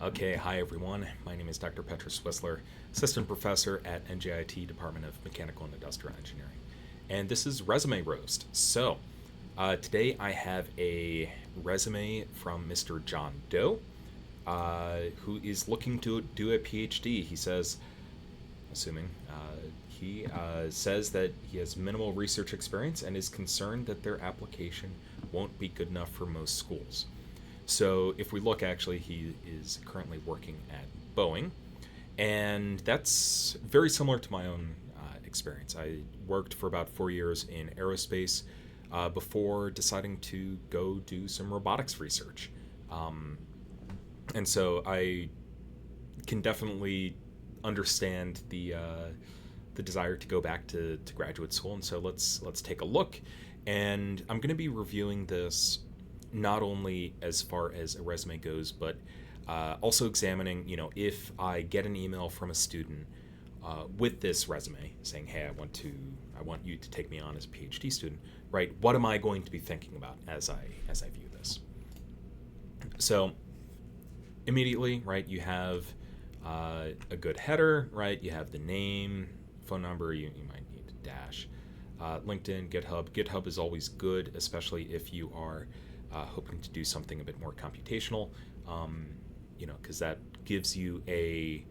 Okay, hi everyone. My name is Dr. Petrus Whistler, Assistant Professor at NJIT Department of Mechanical and Industrial Engineering. And this is Resume Roast. Today I have a resume from Mr. John Doe, who is looking to do a PhD. He says, he says that he has minimal research experience and is concerned that their application won't be good enough for most schools. So if we look, actually, he is currently working at Boeing, and that's very similar to my own experience. I worked for about 4 years in aerospace before deciding to go do some robotics research. And so I can definitely understand the desire to go back to graduate school. And so let's take a look. And I'm going to be reviewing this not only as far as a resume goes, but also examining, if I get an email from a student with this resume saying, "Hey, I want you to take me on as a PhD student," right? What am I going to be thinking about as I view this? So immediately, right, you have a good header, right? You have the name, phone number. You might need a dash. LinkedIn, GitHub. GitHub is always good, especially if you are hoping to do something a bit more computational, because that gives you a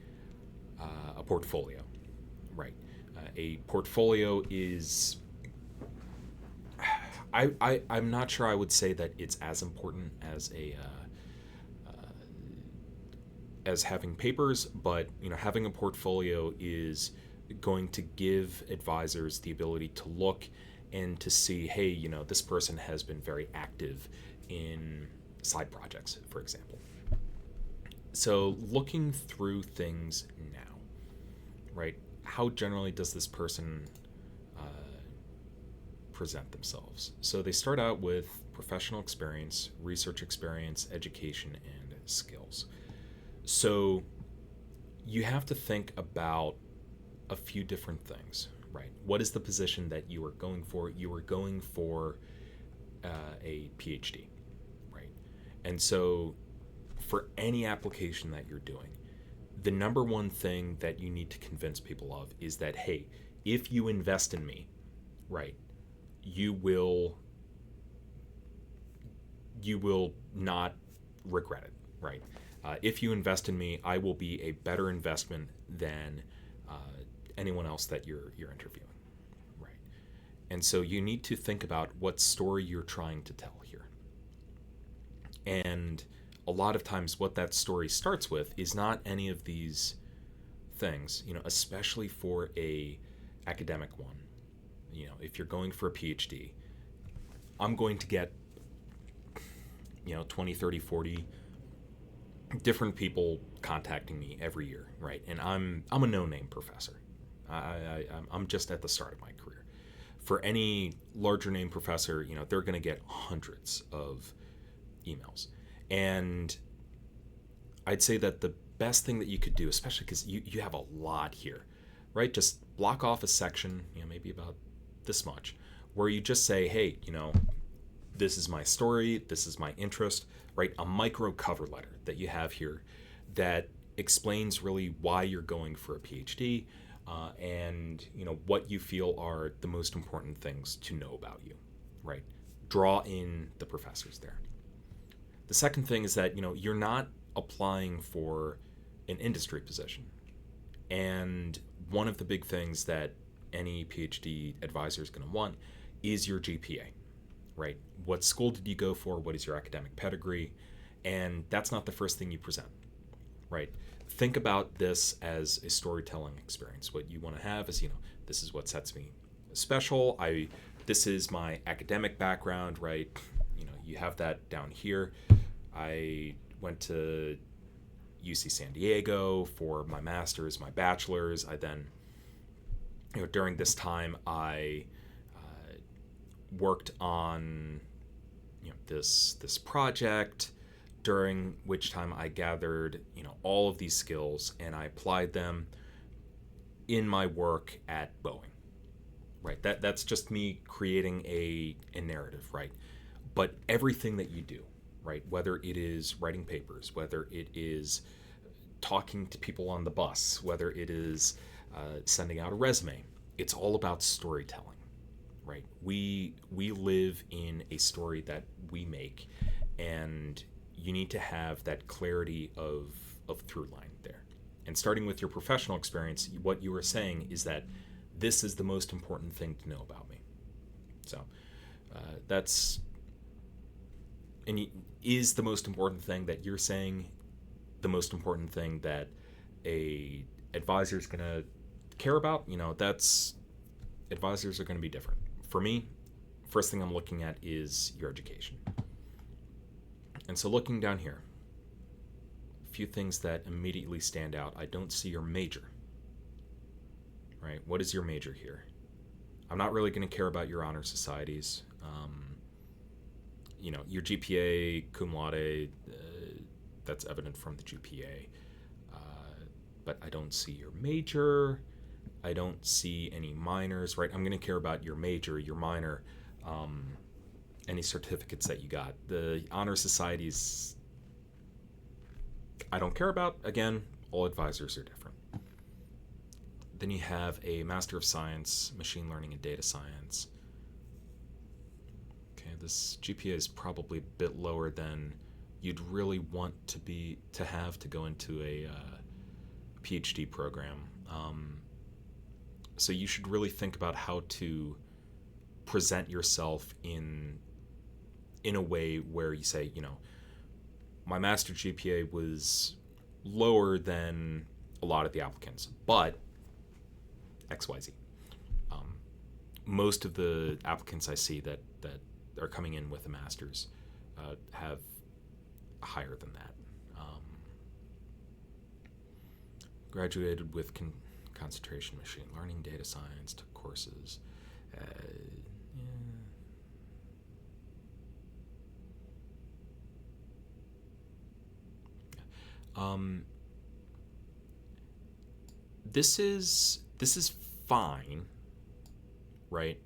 portfolio, right? A portfolio is, I'm not sure I would say that it's as important as having papers, but having a portfolio is going to give advisors the ability to look and to see, hey, this person has been very active in side projects, for example. So looking through things now, right? How generally does this person present themselves? So they start out with professional experience, research experience, education, and skills. So you have to think about a few different things, right? What is the position that you are going for? You are going for a PhD, right? And so for any application that you're doing, the number one thing that you need to convince people of is that, hey, if you invest in me, right, you will not regret it, right? If you invest in me, I will be a better investment than anyone else that you're interviewing, right? And so you need to think about what story you're trying to tell here. And a lot of times what that story starts with is not any of these things, especially for a academic one. If you're going for a PhD, I'm going to get 20, 30, 40 different people contacting me every year, right? And I'm a no-name professor. I'm just at the start of my career. For any larger name professor, they're going to get hundreds of emails. And I'd say that the best thing that you could do, especially because you have a lot here, right? Just block off a section, maybe about this much, where you just say, hey, this is my story, this is my interest, right? A micro cover letter that you have here that explains really why you're going for a PhD, and what you feel are the most important things to know about you, right? Draw in the professors there. The second thing is that you're not applying for an industry position, and one of the big things that any PhD advisor is going to want is your GPA, right? What school did you go for? What is your academic pedigree? And that's not the first thing you present, right? Think about this as a storytelling experience. What you want to have is, this is what sets me special. This is my academic background, right? You have that down here. I went to UC San Diego for my master's, my bachelor's. I then, during this time, I worked on this project, during which time I gathered all of these skills and I applied them in my work at Boeing, right? That's just me creating a narrative, right? But everything that you do, right? Whether it is writing papers, whether it is talking to people on the bus, whether it is sending out a resume, it's all about storytelling, right? We live in a story that we make, and you need to have that clarity of through line there. And starting with your professional experience, what you were saying is that this is the most important thing to know about me. So that's and is the most important thing that you're saying the most important thing that a advisor is going to care about? That's advisors are going to be different. For me, first thing I'm looking at is your education. And so looking down here, a few things that immediately stand out. I don't see your major. Right? What is your major here? I'm not really going to care about your honor societies. Your GPA, cum laude, that's evident from the GPA. But I don't see your major. I don't see any minors, right? I'm going to care about your major, your minor, any certificates that you got. The honor societies, I don't care about. Again, all advisors are different. Then you have a Master of Science, Machine Learning and Data Science. Okay, this GPA is probably a bit lower than you'd really want to have to go into a PhD program. So you should really think about how to present yourself in a way where you say, my master GPA was lower than a lot of the applicants, but XYZ. Most of the applicants I see that are coming in with a master's have higher than that. Graduated with concentration machine learning, data science, took courses. This is fine, right?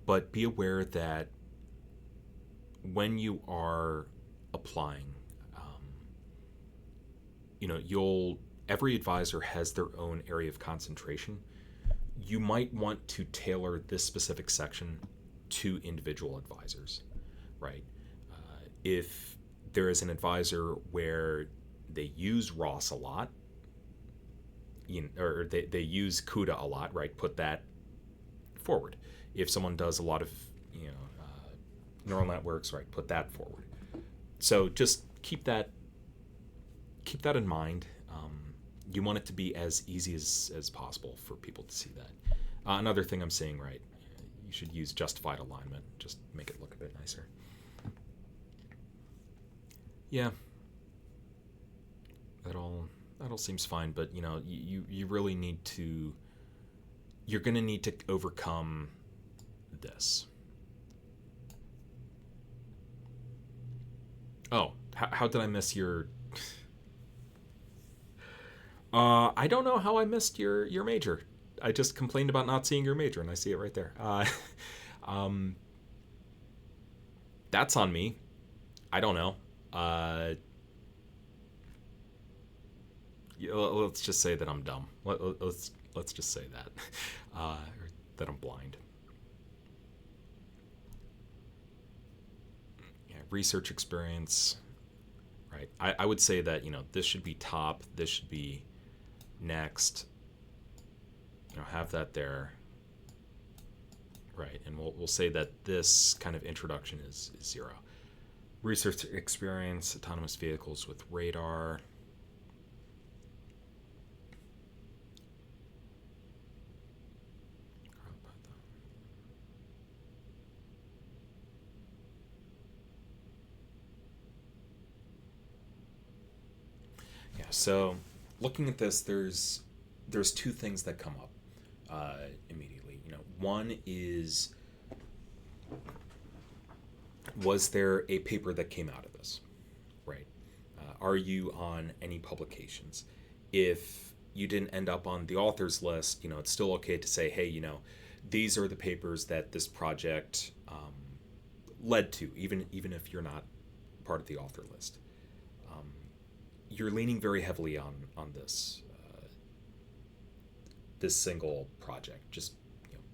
But be aware that when you are applying, every advisor has their own area of concentration. You might want to tailor this specific section to individual advisors, right? If there is an advisor where they use ROS a lot, or they use CUDA a lot, right? Put that forward. If someone does a lot of neural networks, right? Put that forward. So just keep that in mind. You want it to be as easy as possible for people to see that. Another thing I'm seeing, right? You should use justified alignment. Just make it look a bit nicer. Yeah. That all seems fine, but you really need to. You're going to need to overcome this. Oh, how did I miss your? I don't know how I missed your major. I just complained about not seeing your major, and I see it right there. That's on me. I don't know. Let's just say that I'm dumb. Let's just say that, or that I'm blind. Yeah, research experience. Right. I would say that this should be top. This should be next. Have that there. Right, and we'll say that this kind of introduction is 0. Research experience, autonomous vehicles with radar. Yeah, so looking at this, there's 2 things that come up immediately. One is, was there a paper that came out of this, right? Are you on any publications? If you didn't end up on the authors list, it's still okay to say, hey, these are the papers that this project led to, even if you're not part of the author list. You're leaning very heavily on this single project. Just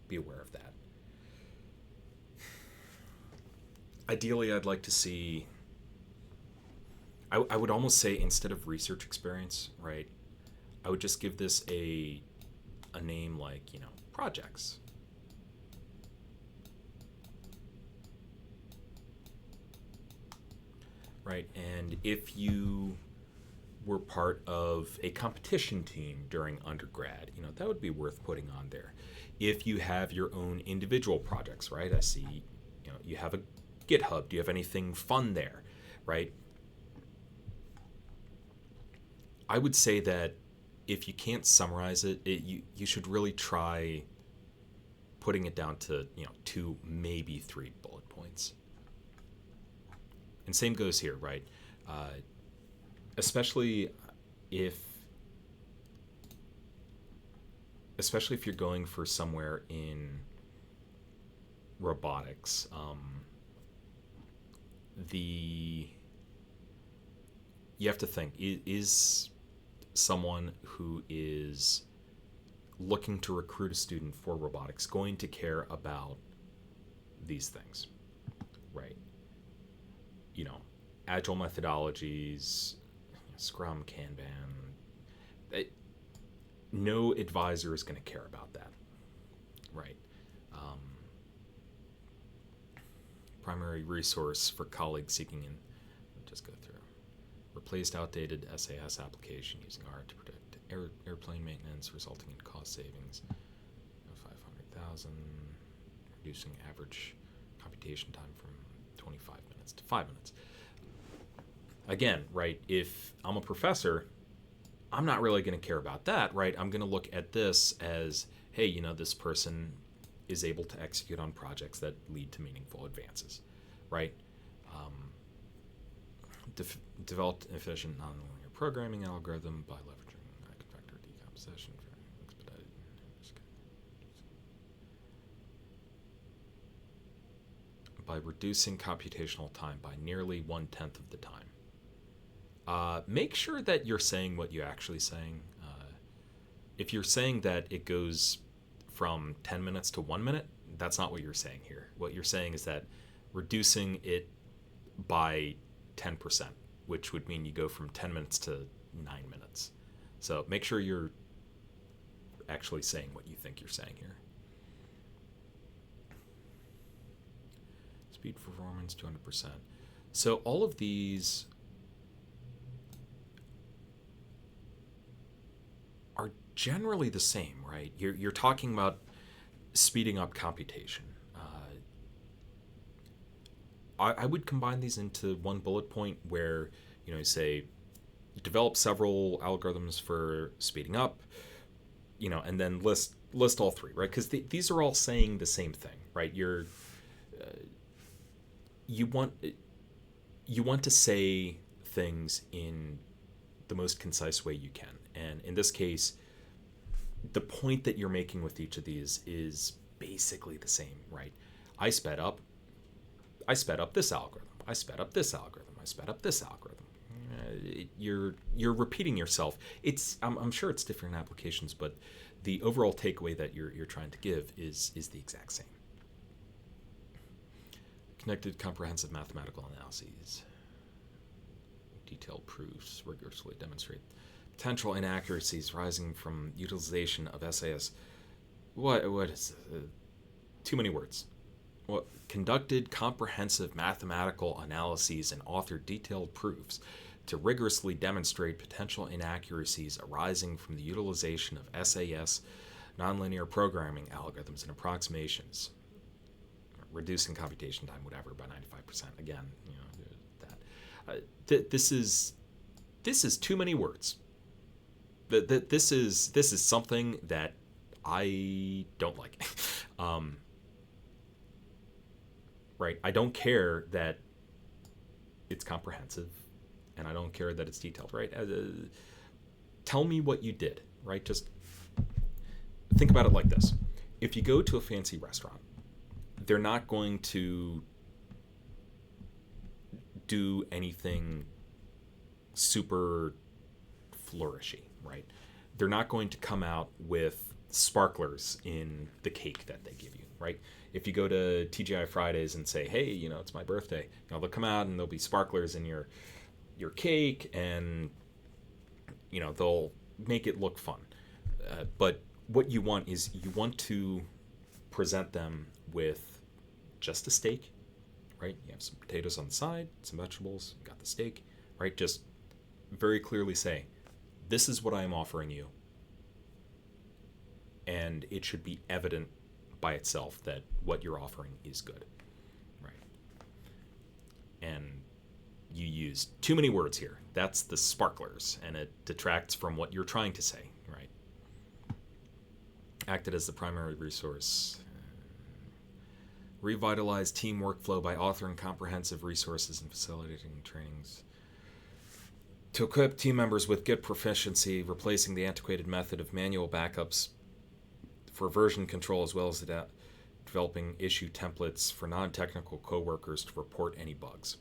be aware of that. Ideally, I'd like to see. I would almost say, instead of research experience, right? I would just give this a name like projects. Right, and if you were part of a competition team during undergrad, that would be worth putting on there. If you have your own individual projects, right? I see, you have a GitHub. Do you have anything fun there, right? I would say that if you can't summarize it, you should really try putting it down to 2, maybe 3 bullet points. And same goes here, right? Especially if you're going for somewhere in robotics, you have to think: is someone who is looking to recruit a student for robotics going to care about these things, right? Agile methodologies, Scrum, Kanban. No advisor is going to care about that, right? Primary resource for colleagues seeking just go through. Replaced outdated SAS application using R to predict airplane maintenance, resulting in cost savings of 500,000, reducing average computation time from 25 minutes to 5 minutes. Again, right, if I'm a professor, I'm not really going to care about that, right? I'm going to look at this as, hey, this person is able to execute on projects that lead to meaningful advances, right? Developed an efficient nonlinear programming algorithm by leveraging vector decomposition for expedited. By reducing computational time by nearly 1/10 of the time. Make sure that you're saying what you're actually saying. If you're saying that it goes from 10 minutes to 1 minute, that's not what you're saying here. What you're saying is that reducing it by 10%, which would mean you go from 10 minutes to 9 minutes. So make sure you're actually saying what you think you're saying here. Speed performance, 200%. So all of these are generally the same, right? You're talking about speeding up computation. I would combine these into one bullet point where you say develop several algorithms for speeding up, and then list all 3, right? Because these are all saying the same thing, right? You want to say things in the most concise way you can, and in this case, the point that you're making with each of these is basically the same, right? I sped up this algorithm. I sped up this algorithm. I sped up this algorithm. You're repeating yourself. I'm sure it's different applications, but the overall takeaway that you're trying to give is the exact same. Connected comprehensive mathematical analyses. Detailed proofs rigorously demonstrate potential inaccuracies rising from utilization of SAS. What is too many words? What conducted comprehensive mathematical analyses and authored detailed proofs to rigorously demonstrate potential inaccuracies arising from the utilization of SAS nonlinear programming algorithms and approximations, reducing computation time, whatever, by 95%. Again, that this is too many words. This is something that I don't like. Right? I don't care that it's comprehensive, and I don't care that it's detailed, right? Tell me what you did, right? Just think about it like this. If you go to a fancy restaurant, they're not going to do anything super flourishy, right? They're not going to come out with sparklers in the cake that they give you, right? If you go to TGI Fridays and say, hey, it's my birthday, they'll come out and there'll be sparklers in your cake, and they'll make it look fun. But what you want is you want to present them with just a steak, right? You have some potatoes on the side, some vegetables, you got the steak, right? Just very clearly say, this is what I am offering you. And it should be evident by itself that what you're offering is good, right? And you use too many words here. That's the sparklers, and it detracts from what you're trying to say, right? Acted as the primary resource. Revitalize team workflow by authoring comprehensive resources and facilitating trainings to equip team members with good proficiency, replacing the antiquated method of manual backups for version control, as well as developing issue templates for non-technical coworkers to report any bugs.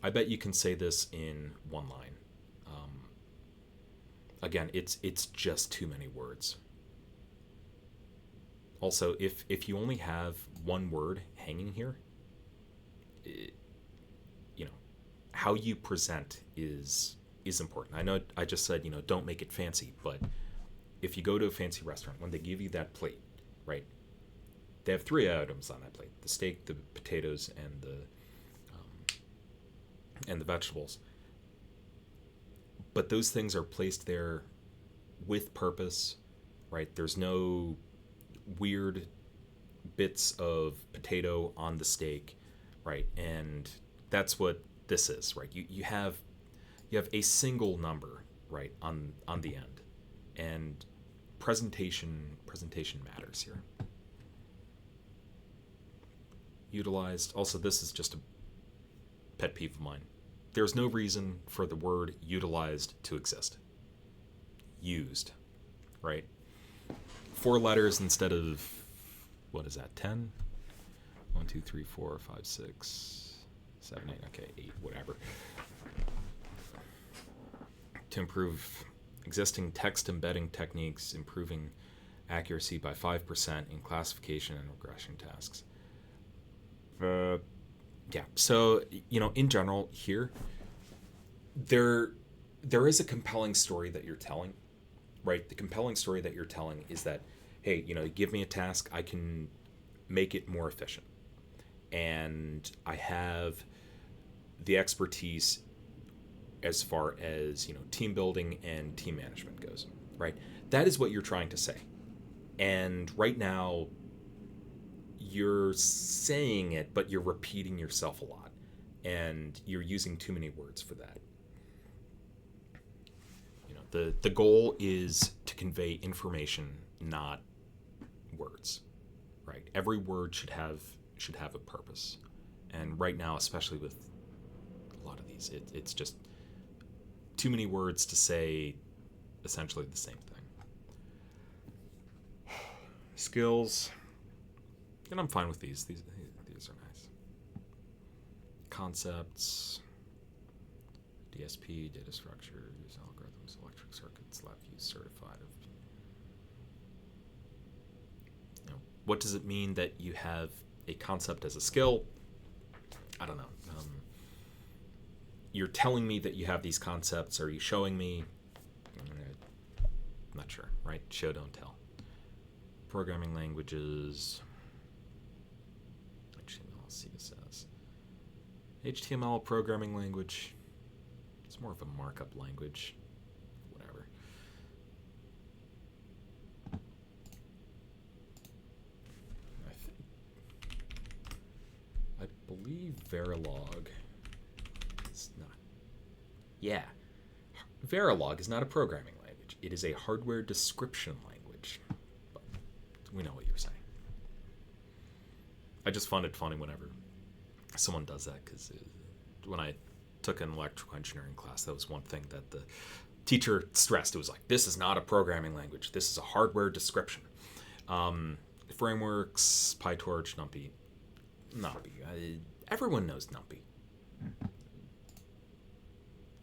I bet you can say this in one line. Again, it's just too many words. Also, if you only have one word hanging here, how you present is important. I know I just said, don't make it fancy, but if you go to a fancy restaurant, when they give you that plate, right, they have 3 items on that plate: the steak, the potatoes, and the vegetables. But those things are placed there with purpose, right? There's no weird bits of potato on the steak, right? And that's what this is, right? You have a single number, right, on the end, and presentation matters here. Utilized. Also, this is just a pet peeve of mine. There's no reason for the word utilized to exist. Used, right? 4 letters instead of, what is that, 10? 1, 2, 3, 4, 5, 6, 7, 8, okay, 8, whatever. To improve existing text embedding techniques, improving accuracy by 5% in classification and regression tasks. Yeah, so, in general here, there is a compelling story that you're telling, right? The compelling story that you're telling is that, hey, give me a task, I can make it more efficient. And I have the expertise as far as, team building and team management goes, right? That is what you're trying to say. And right now, you're saying it, but you're repeating yourself a lot. And you're using too many words for that. The goal is to convey information, not words, right? Every word should have a purpose. And right now, especially with a lot of these, it's just too many words to say essentially the same thing. Skills, and I'm fine with these. These are nice. Concepts, DSP, data structure, use algorithms, electric circuits, lab use certified. What does it mean that you have a concept as a skill? I don't know. You're telling me that you have these concepts. Are you showing me? I'm not sure, right? Show, don't tell. Programming languages. HTML, CSS. HTML programming language. It's more of a markup language. Whatever. I believe Verilog is not. Yeah. Verilog is not a programming language. It is a hardware description language. But we know what you're saying. I just find it funny whenever someone does that, because when I took an electrical engineering class, that was one thing that the teacher stressed. It was like, this is not a programming language. This is a hardware description. Frameworks, PyTorch, NumPy. NumPy. Everyone knows NumPy,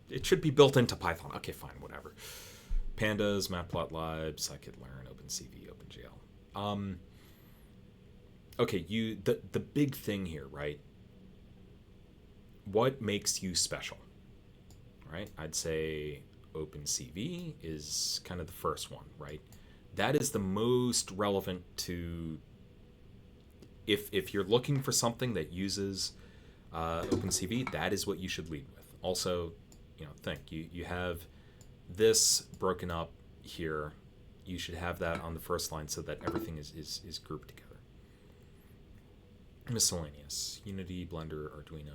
It should be built into Python. Okay, fine, whatever. Pandas, Matplotlib, scikit-learn, OpenCV, OpenGL. Okay, the big thing here, right? What makes you special, right? I'd say OpenCV is kind of the first one, right? That is the most relevant to if you're looking for something that uses OpenCV, that is what you should lead with. Also, think you have this broken up here. You should have that on the first line so that everything is grouped together. Miscellaneous: Unity, Blender, Arduino,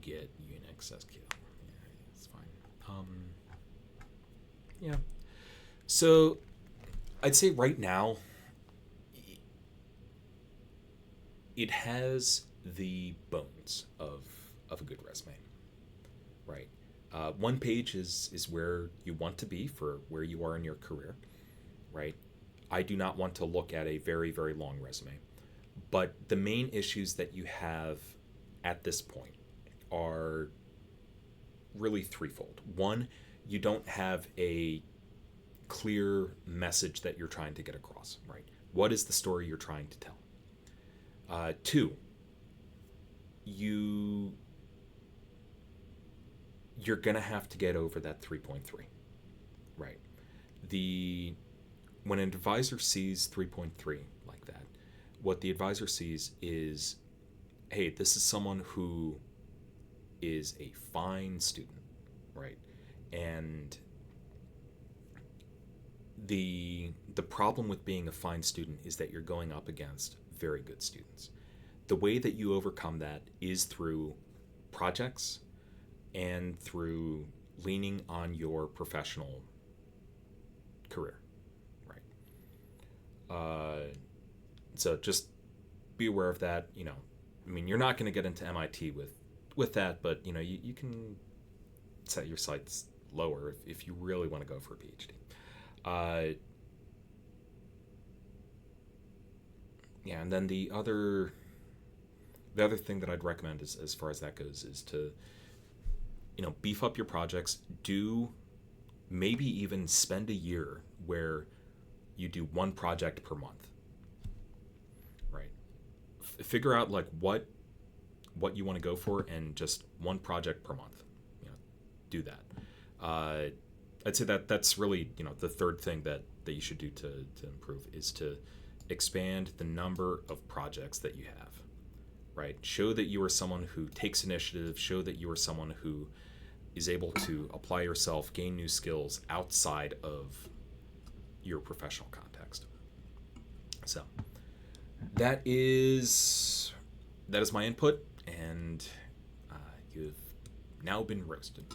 Git, Unix, SQL. Yeah, it's fine. Yeah. So I'd say right now it has the bones of a good resume, right? One page is where you want to be for where you are in your career, right? I do not want to look at a very, very long resume. But the main issues that you have at this point are really threefold. One, you don't have a clear message that you're trying to get across, right? What is the story you're trying to tell? Two, you're gonna have to get over that 3.3, right? When an advisor sees 3.3 like that, what the advisor sees is, hey, this is someone who is a fine student, right? And the problem with being a fine student is that you're going up against very good students. The way that you overcome that is through projects and through leaning on your professional career, right? So just be aware of that. I mean, you're not going to get into MIT with that, but you can set your sights lower if you really want to go for a PhD. Yeah, and then the other thing that I'd recommend as far as that goes is to beef up your projects. Do maybe even spend a year where you do one project per month, right? Figure out like what you want to go for, and just one project per month. Do that. I'd say that's really the third thing that you should do to improve is to expand the number of projects that you have, right? Show that you are someone who takes initiative. Show that you are someone who is able to apply yourself, gain new skills outside of your professional context. So that is my input, and you've now been roasted.